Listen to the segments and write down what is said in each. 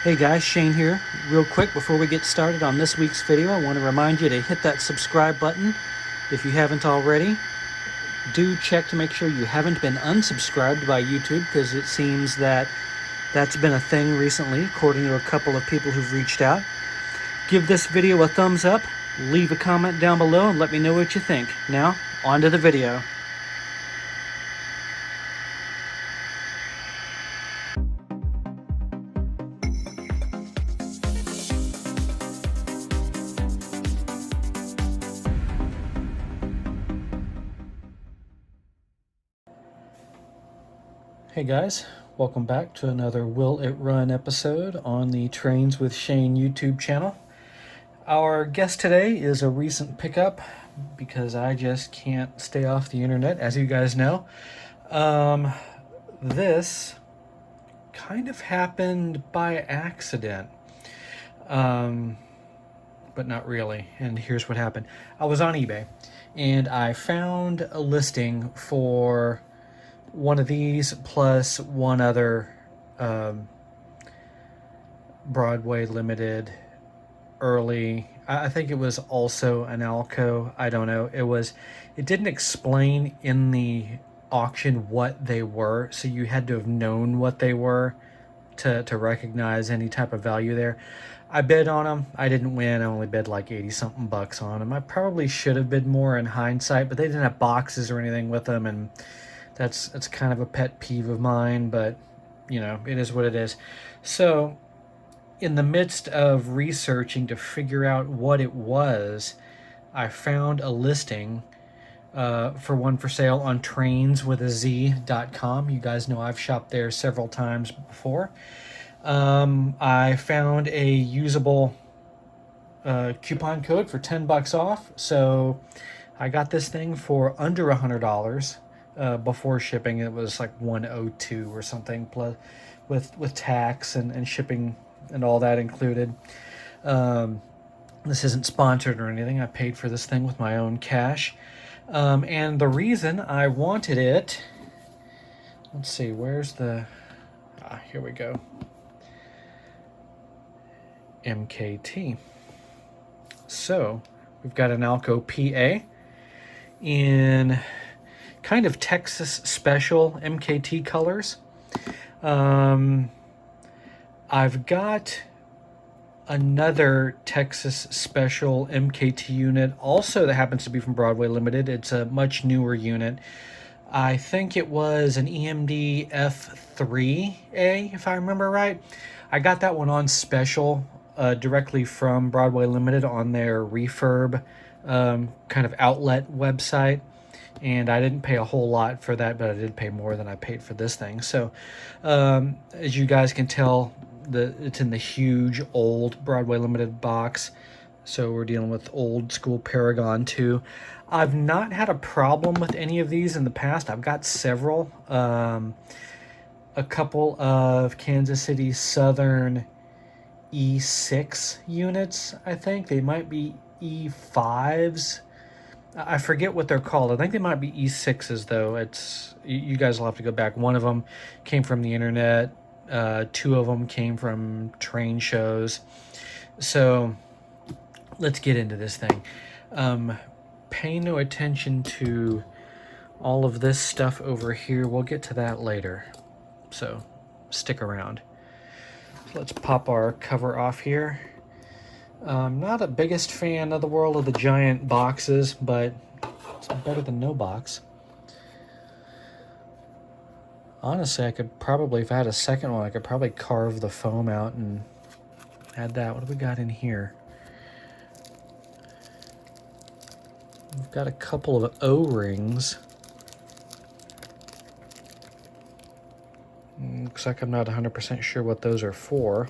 Hey guys, Shane here. Real quick before we get started on this week's video, I want to remind you to hit that subscribe button if you haven't already. Do check to make sure you haven't been unsubscribed by YouTube, because it seems that that's been a thing recently, according to a couple of people who've reached out. Give this video a thumbs up, leave a comment down below, and let me know what you think. Now, on to the video. Hey guys, welcome back to another Will It Run episode on the Trainz with Shane YouTube channel. Our guest today is a recent pickup because I just can't stay off the internet, as you guys know. This kind of happened by accident, but not really. And here's what happened. I was on eBay and I found a listing for one of these plus one other Broadway Limited early. I think it was also an Alco. I don't know. It didn't explain in the auction what they were, so you had to have known what they were to recognize any type of value there. I bid on them. I didn't win. I only bid like 80 something bucks on them. I probably should have bid more in hindsight, but they didn't have boxes or anything with them, and that's kind of a pet peeve of mine, but you know, it is what it is. So in the midst of researching to figure out what it was, I found a listing for one for sale on trainswithaz.com. You guys know I've shopped there several times before. I found a usable coupon code for 10 bucks off, so I got this thing for under $100. Before shipping. It was like 102 or something, plus with tax and shipping and all that included. This isn't sponsored or anything. I paid for this thing with my own cash. And the reason I wanted it, let's see, where's the, here we go. MKT. So we've got an Alco PA in kind of Texas special MKT colors. I've got another Texas special MKT unit also that happens to be from Broadway Limited. It's a much newer unit. I think it was an EMD F3A, if I remember right. I got that one on special directly from Broadway Limited on their refurb kind of outlet website. And I didn't pay a whole lot for that, but I did pay more than I paid for this thing. So as you guys can tell, it's in the huge old Broadway Limited box. So we're dealing with old school Paragon 2. I've not had a problem with any of these in the past. I've got several. A couple of Kansas City Southern E6 units, I think. They might be E5s. I forget what they're called. I think they might be E6s, though. You guys will have to go back. One of them came from the internet. Two of them came from train shows. So let's get into this thing. Pay no attention to all of this stuff over here. We'll get to that later. So stick around. So let's pop our cover off here. I'm not a biggest fan of the world of the giant boxes, but it's better than no box. Honestly, I could probably, if I had a second one, I could probably carve the foam out and add that. What do we got in here? We've got a couple of O-rings. Looks like I'm not 100% sure what those are for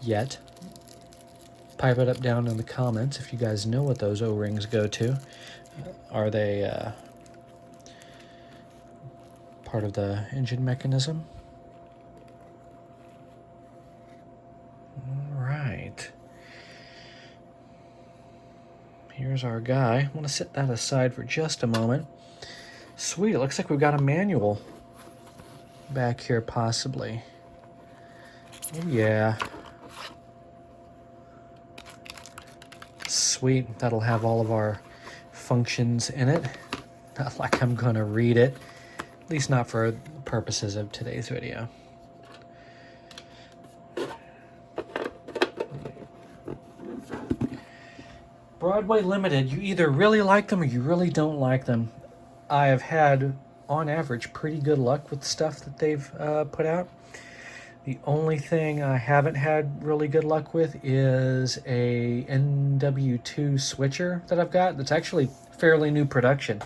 yet. Pipe it up down in the comments if you guys know what those O-rings go to. Are they part of the engine mechanism? All right. Here's our guy. I want to set that aside for just a moment. Sweet, it looks like we've got a manual back here possibly. Oh yeah. Sweet, that'll have all of our functions in it. Not like I'm gonna read it, at least not for purposes of today's video. Broadway Limited, you either really like them or you really don't like them. I have had, on average, pretty good luck with stuff that they've put out. The only thing I haven't had really good luck with is a NW2 switcher that I've got that's actually fairly new production.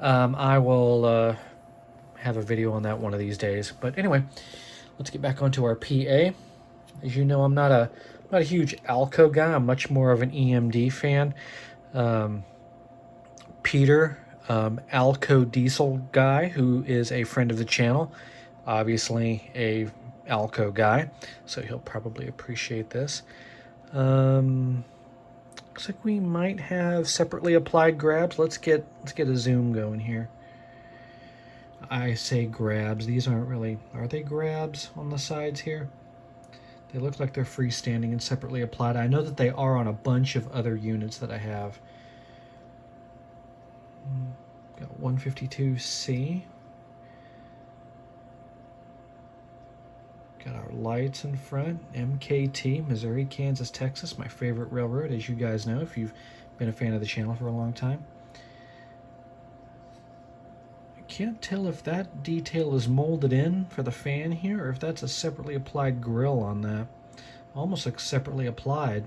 I will have a video on that one of these days. But anyway, let's get back onto our PA. As you know, I'm not a huge Alco guy. I'm much more of an EMD fan. Peter, Alco Diesel guy, who is a friend of the channel, obviously a Alco guy, so he'll probably appreciate this. Looks like we might have separately applied grabs. Let's get a zoom going here. I say grabs. These aren't really, are they grabs on the sides here? They look like they're freestanding and separately applied. I know that they are on a bunch of other units that I have. Got 152C. Got our lights in front. MKT, Missouri, Kansas, Texas, my favorite railroad, as you guys know if you've been a fan of the channel for a long time. I can't tell if that detail is molded in for the fan here or if that's a separately applied grill on that. Almost looks separately applied.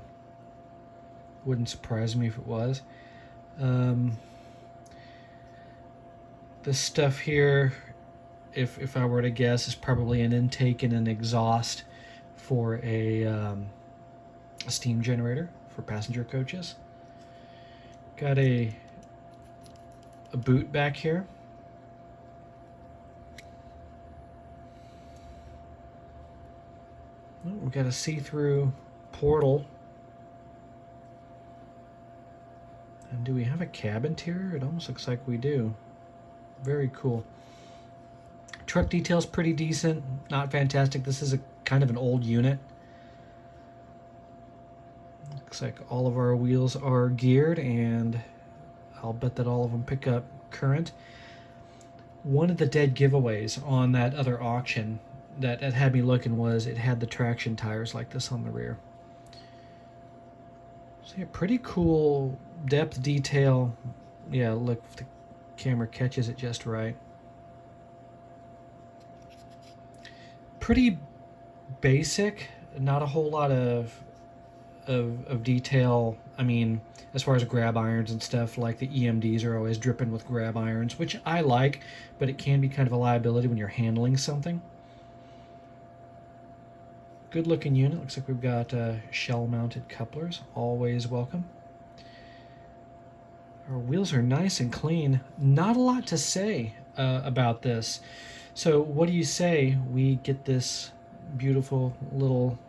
Wouldn't surprise me if it was. This stuff here, if I were to guess, is probably an intake and an exhaust for a steam generator for passenger coaches. Got a boot back here. Oh, we've got a see-through portal. And do we have a cab interior? It almost looks like we do. Very cool. Truck detail's pretty decent, not fantastic. This is a kind of an old unit. Looks like all of our wheels are geared, and I'll bet that all of them pick up current. One of the dead giveaways on that other auction that had me looking was it had the traction tires like this on the rear. So yeah, pretty cool depth detail. Yeah, look, if the camera catches it just right. Pretty basic, not a whole lot of detail. I mean, as far as grab irons and stuff, like the EMDs are always dripping with grab irons, which I like, but it can be kind of a liability when you're handling something. Good looking unit. Looks like we've got shell mounted couplers, always welcome. Our wheels are nice and clean. Not a lot to say about this. So what do you say we get this beautiful little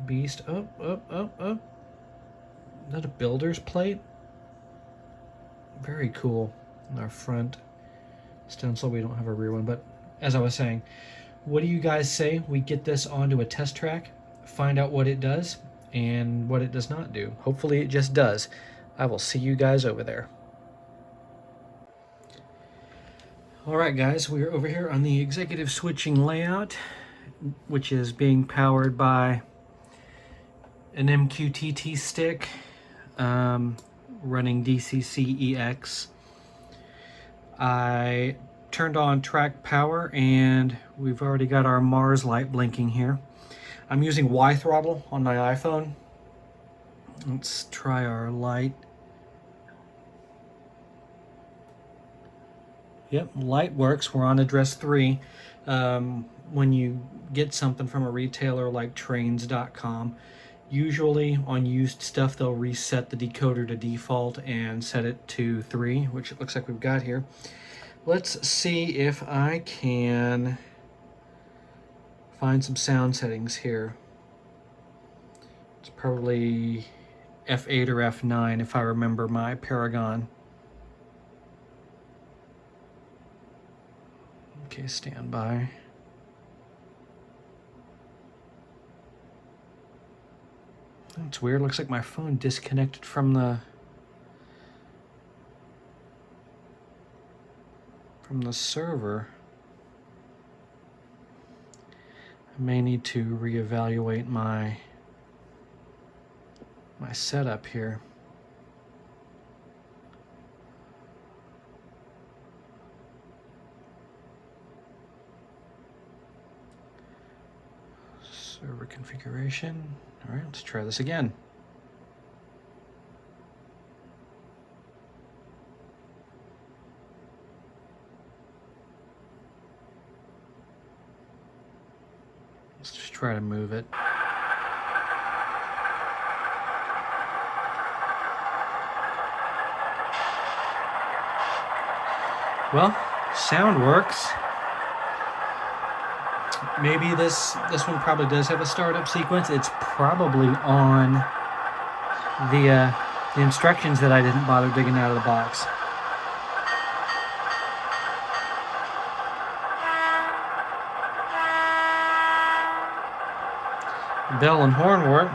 beast up? Is that a builder's plate? Very cool. In our front stencil, we don't have a rear one, but as I was saying, what do you guys say we get this onto a test track, find out what it does and what it does not do? Hopefully it just does. I will see you guys over there. Alright guys, we are over here on the executive switching layout, which is being powered by an MQTT stick running DCC EX. I turned on track power and we've already got our Mars light blinking here. I'm using Y throttle on my iPhone. Let's try our light. Yep, light works. We're on address 3. When you get something from a retailer like Trainz.com, usually on used stuff they'll reset the decoder to default and set it to 3, which it looks like we've got here. Let's see if I can find some sound settings here. It's probably F8 or F9 if I remember my Paragon. Okay, stand by. It's weird. Looks like my phone disconnected from the server. I may need to reevaluate my setup here. Server configuration. All right, let's try this again. Let's just try to move it. Well, sound works. Maybe this one probably does have a startup sequence. It's probably on the instructions that I didn't bother digging out of the box. Bell and horn work.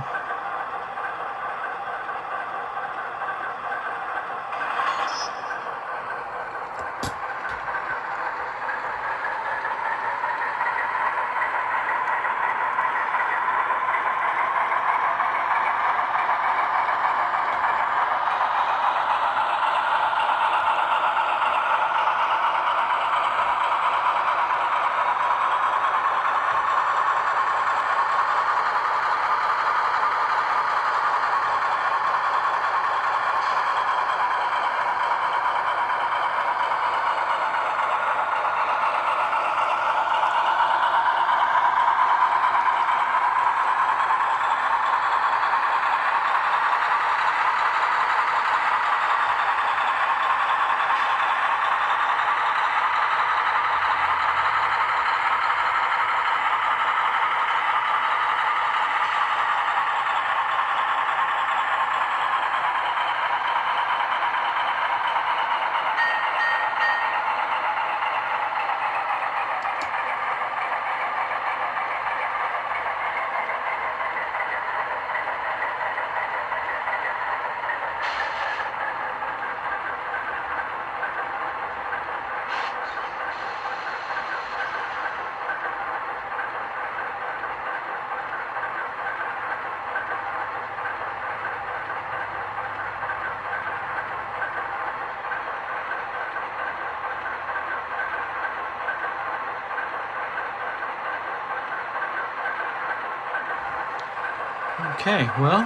Okay, well,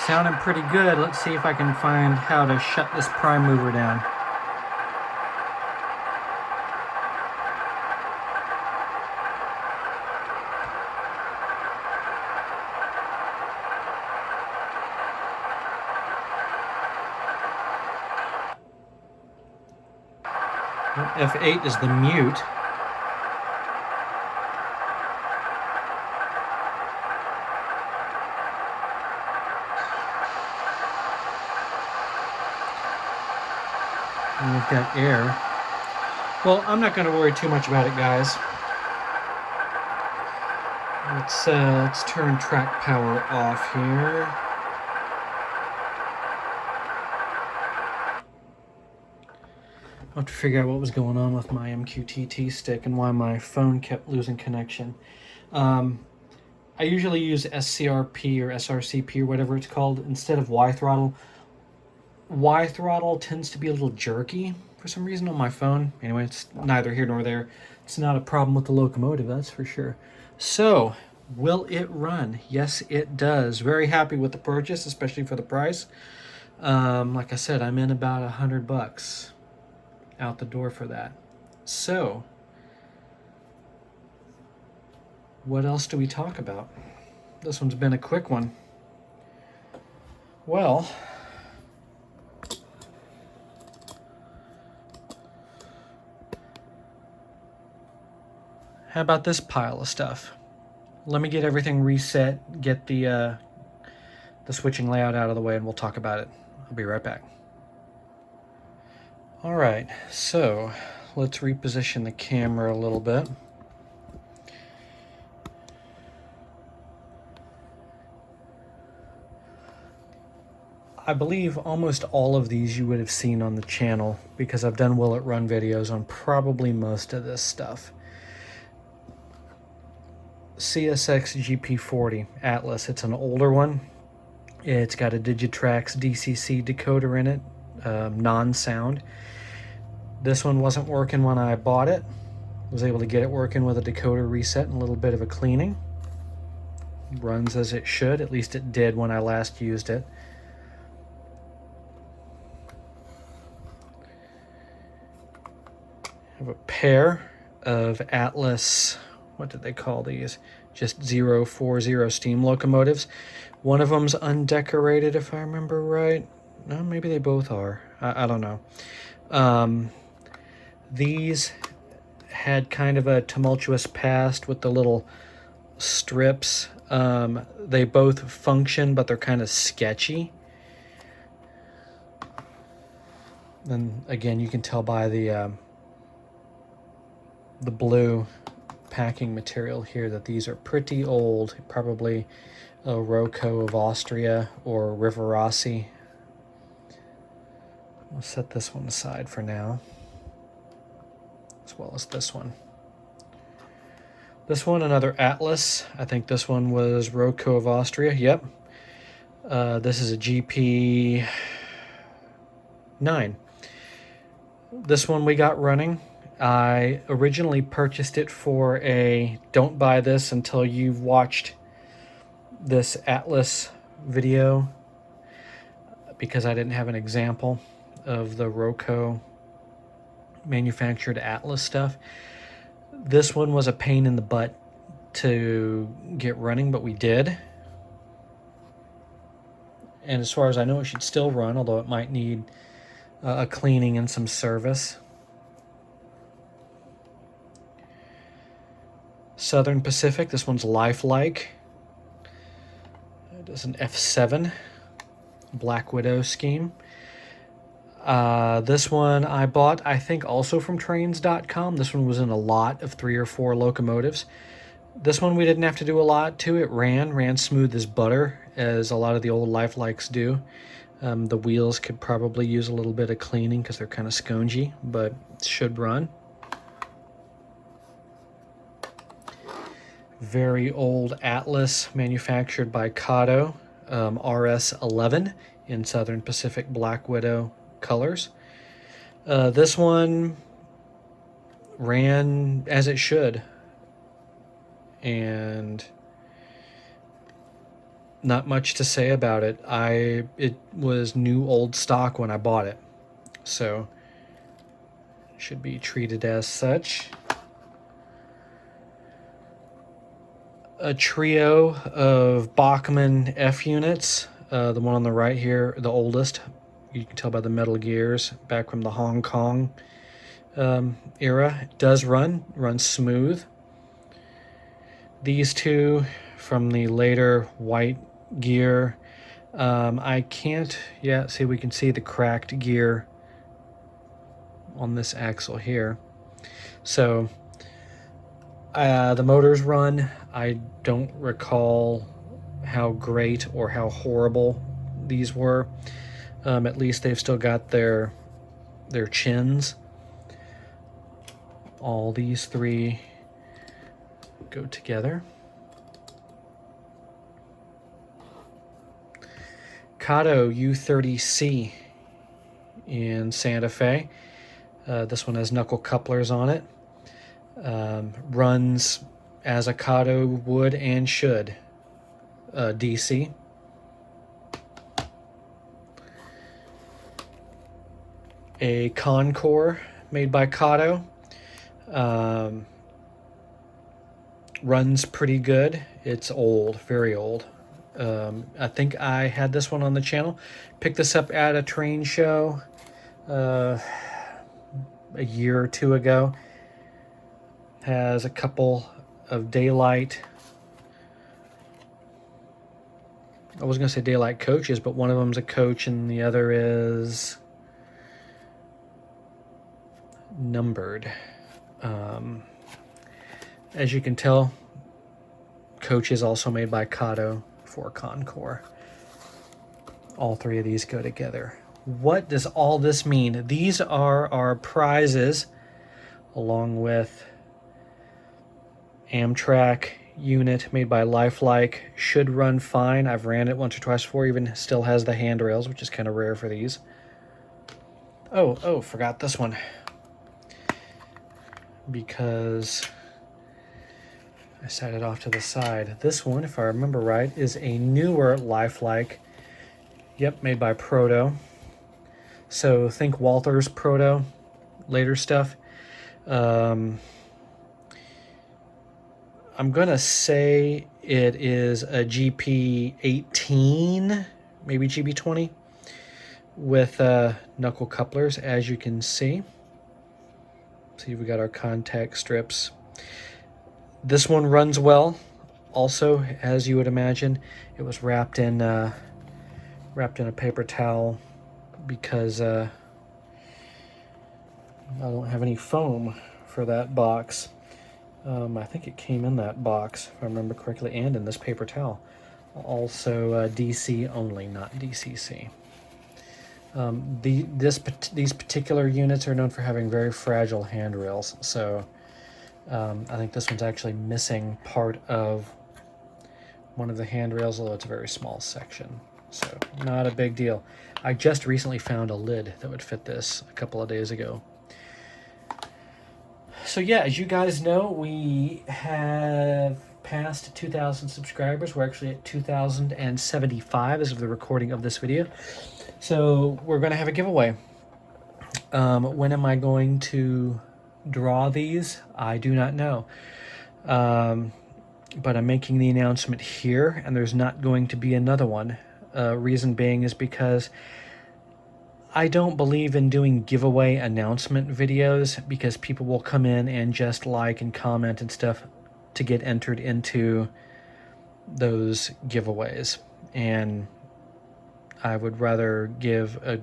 sounding pretty good. Let's see if I can find how to shut this prime mover down. F8 is the mute. And we've got air. Well, I'm not going to worry too much about it, guys. Let's turn track power off here. I'll have to figure out what was going on with my MQTT stick and why my phone kept losing connection. I usually use SCRP or SRCP or whatever it's called instead of Y throttle. Y throttle tends to be a little jerky for some reason on my phone. Anyway, it's neither here nor there. It's not a problem with the locomotive, that's for sure. So, will it run? Yes, it does. Very happy with the purchase, especially for the price. Like I said, I'm in about $100 out the door for that. So, what else do we talk about? This one's been a quick one. Well, how about this pile of stuff? Let me get everything reset, get the switching layout out of the way, and we'll talk about it. I'll be right back. All right, so let's reposition the camera a little bit. I believe almost all of these you would have seen on the channel because I've done will it run videos on probably most of this stuff. CSX GP40 Atlas, it's an older one. It's got a Digitrax DCC decoder in it, non-sound. This one wasn't working when I bought it. Was able to get it working with a decoder reset and a little bit of a cleaning. Runs as it should, at least it did when I last used it. I have a pair of Atlas, what did they call these? Just 040 steam locomotives. One of them's undecorated, if I remember right. No, maybe they both are. I don't know. These had kind of a tumultuous past with the little strips. They both function, but they're kind of sketchy. And again, you can tell by the blue packing material here that these are pretty old, probably a Rocco of Austria or Rivarossi. We'll set this one aside for now, as well as this one. This one, another Atlas. I think this one was Rocco of Austria. Yep. This is a GP9. This one we got running. I originally purchased it for a don't buy this until you've watched this Atlas video, because I didn't have an example of the Rocco manufactured Atlas stuff. This one was a pain in the butt to get running, but we did. And as far as I know, it should still run, although it might need a cleaning and some service. Southern Pacific, this one's lifelike. It is an F7 Black Widow scheme. This one I bought, I think, also from Trainz.com. This one was in a lot of 3 or 4 locomotives. This one we didn't have to do a lot to. It ran smooth as butter, as a lot of the old lifelikes do. The wheels could probably use a little bit of cleaning because they're kind of spongy, but it should run. Very old Atlas manufactured by Kato, RS11 in Southern Pacific Black Widow colors. This one ran as it should, and not much to say about it. It was new old stock when I bought it, so it should be treated as such. A trio of Bachmann F units. The one on the right here, the oldest, you can tell by the metal gears, back from the Hong Kong era. It does runs smooth. These two from the later white gear. I can't yet see, we can see the cracked gear on this axle here. So the motors run. I don't recall how great or how horrible these were. At least they've still got their chins. All these three go together. Kato U30C in Santa Fe. This one has knuckle couplers on it. Runs as a Kato would and should. DC. A Concore made by Kato. Runs pretty good. It's old, very old. I think I had this one on the channel. Picked this up at a train show a year or two ago. Has a couple of daylight, I was going to say daylight coaches, but one of them's a coach and the other is numbered. As you can tell, coach is also made by Kato for Concore. all three of these go together. What does all this mean? These are our prizes, along with Amtrak unit made by Lifelike. Should run fine. I've ran it once or twice before, even still has the handrails, which is kind of rare for these. Oh, forgot this one. Because I set it off to the side. This one, if I remember right, is a newer Lifelike. Yep, made by Proto. So think Walther's Proto, later stuff. I'm gonna say it is a GP18, maybe GP20, with knuckle couplers, as you can see. See, we got our contact strips. This one runs well. Also, as you would imagine, it was wrapped in a paper towel because I don't have any foam for that box. I think it came in that box, if I remember correctly, and in this paper towel. Also DC only, not DCC. These particular units are known for having very fragile handrails, so I think this one's actually missing part of one of the handrails, although it's a very small section, so not a big deal. I just recently found a lid that would fit this a couple of days ago. So yeah, as you guys know, we have passed 2,000 subscribers. We're actually at 2,075 as of the recording of this video. So we're going to have a giveaway. When am I going to draw these? I do not know. But I'm making the announcement here, and there's not going to be another one. Reason being is because I don't believe in doing giveaway announcement videos, because people will come in and just like and comment and stuff to get entered into those giveaways. And I would rather give a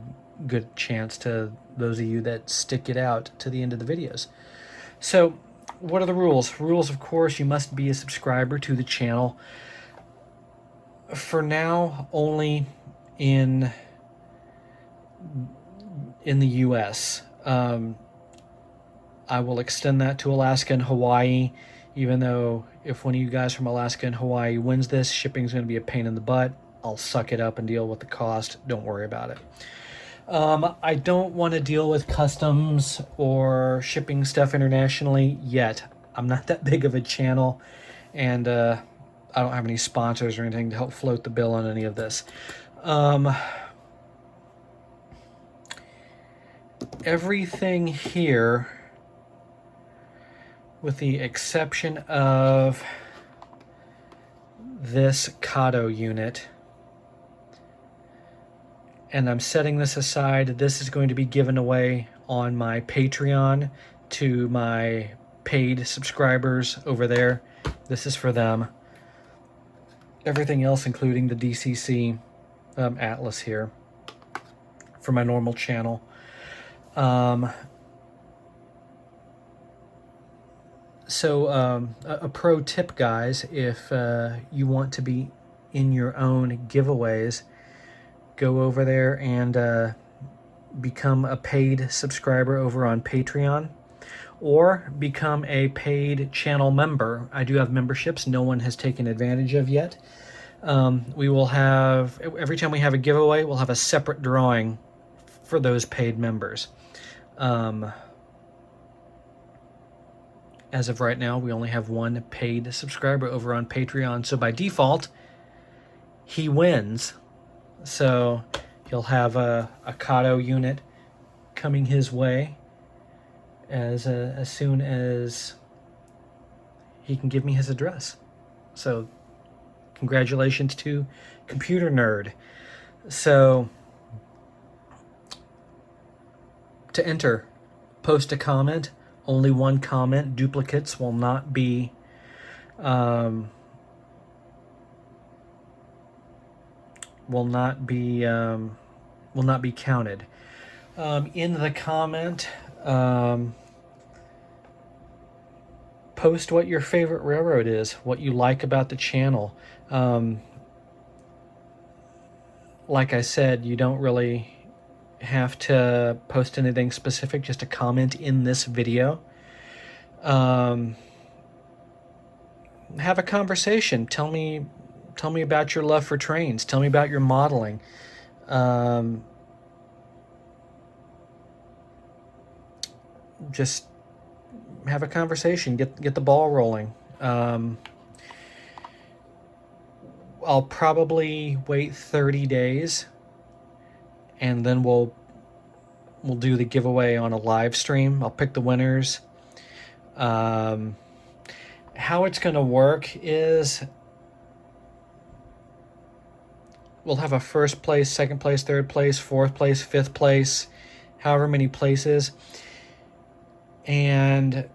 good chance to those of you that stick it out to the end of the videos. So what are the rules? Rules, of course, you must be a subscriber to the channel. For now, only in the US. I will extend that to Alaska and Hawaii, even though if one of you guys from Alaska and Hawaii wins this, shipping is going to be a pain in the butt. I'll suck it up and deal with the cost. Don't worry about it. I don't want to deal with customs or shipping stuff internationally yet. I'm not that big of a channel, and I don't have any sponsors or anything to help float the bill on any of this. Everything here, with the exception of this Kato unit, and I'm setting this aside, this is going to be given away on my Patreon to my paid subscribers over there. This is for them. Everything else, including the DCC Atlas here, for my normal channel. So a pro tip, guys, if you want to be in your own giveaways, go over there and become a paid subscriber over on Patreon, or become a paid channel member. I do have memberships no one has taken advantage of yet. We will have, every time we have a giveaway, we'll have a separate drawing for those paid members. As of right now, we only have one paid subscriber over on Patreon, so by default, he wins. So he'll have a Kato unit coming his way as soon as he can give me his address. So congratulations to Computer Nerd. So to enter, post a comment. Only one comment. Duplicates will not be counted. In the comment, post what your favorite railroad is, what you like about the channel. like I said, you don't really have to post anything specific, just a comment in this video. Have a conversation. Tell me about your love for Trainz. Tell me about your modeling. Just have a conversation. Get the ball rolling. I'll probably wait 30 days, and then we'll do the giveaway on a live stream. I'll pick the winners. How it's going to work is we'll have a first place, second place, third place, fourth place, fifth place, however many places. And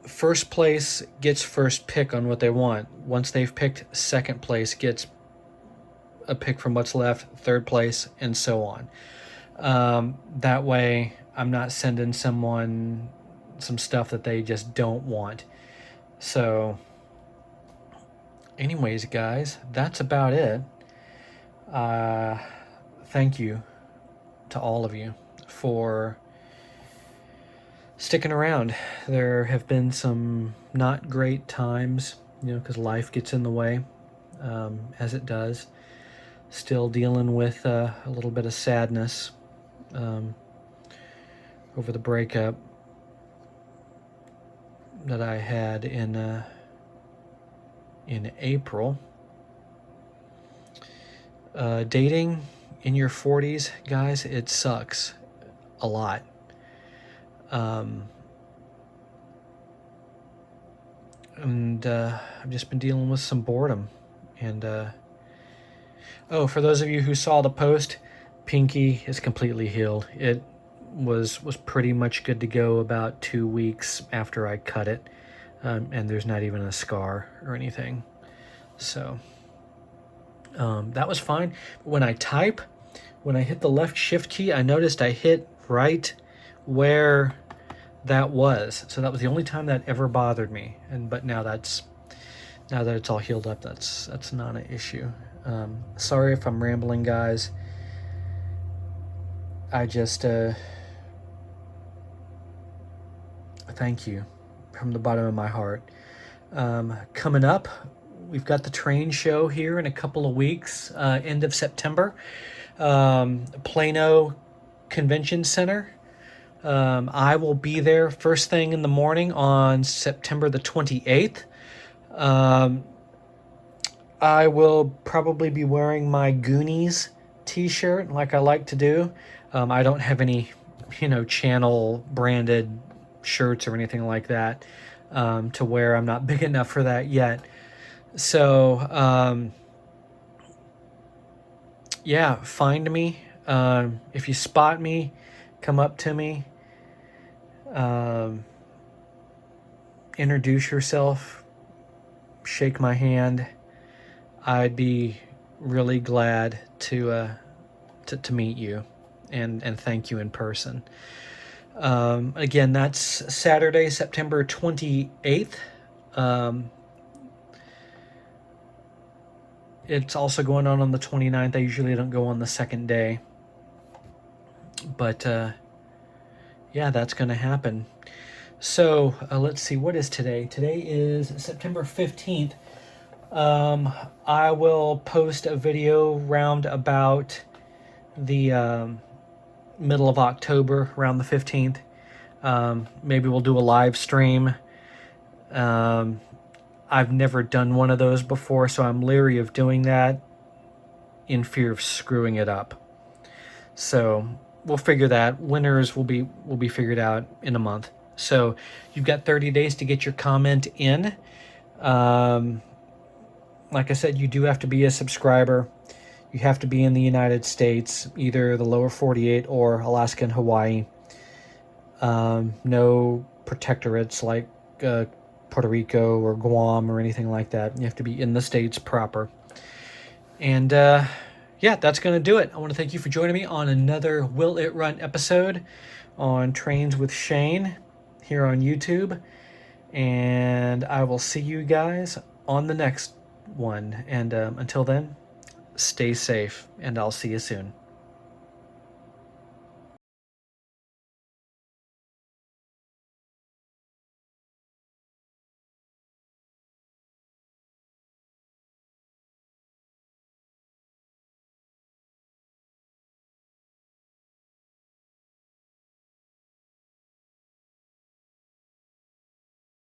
first place gets first pick on what they want. Once they've picked, second place gets a pick from what's left, third place, and so on. That way, I'm not sending someone some stuff that they just don't want. So, anyways, guys, that's about it. Thank you to all of you for sticking around. There have been some not great times, because life gets in the way, as it does. Still dealing with a little bit of sadness over the breakup that I had in April. Dating in your 40s, guys, it sucks a lot. And I've just been dealing with some boredom. And for those of you who saw the post, Pinky is completely healed. It was pretty much good to go about 2 weeks after I cut it, and there's not even a scar or anything. So that was fine. When I hit the left shift key, I noticed I hit right where that was. So that was the only time that ever bothered me. But now that it's all healed up, that's not an issue. Sorry if I'm rambling, guys. I just thank you from the bottom of my heart. Coming up, we've got the Trainz show here in a couple of weeks, end of September. Plano Convention Center. I will be there first thing in the morning on September the 28th. I will probably be wearing my Goonies t-shirt like I like to do. I don't have any, channel branded shirts or anything like that to wear. I'm not big enough for that yet. So, find me. If you spot me, come up to me. Introduce yourself. Shake my hand. I'd be really glad to meet you and thank you in person. Again, that's Saturday, September 28th. It's also going on the 29th. I usually don't go on the second day. But, that's going to happen. So, let's see. What is today? Today is September 15th. I will post a video round about the middle of October, around the 15th. Maybe we'll do a live stream. I've never done one of those before, so I'm leery of doing that in fear of screwing it up. So we'll figure that. Winners will be figured out in a month. So you've got 30 days to get your comment in. Like I said, you do have to be a subscriber. You have to be in the United States, either the lower 48 or Alaska and Hawaii. No protectorates like Puerto Rico or Guam or anything like that. You have to be in the States proper. And that's going to do it. I want to thank you for joining me on another Will It Run episode on Trainz with Shane here on YouTube. And I will see you guys on the next one. And until then, stay safe, and I'll see you soon.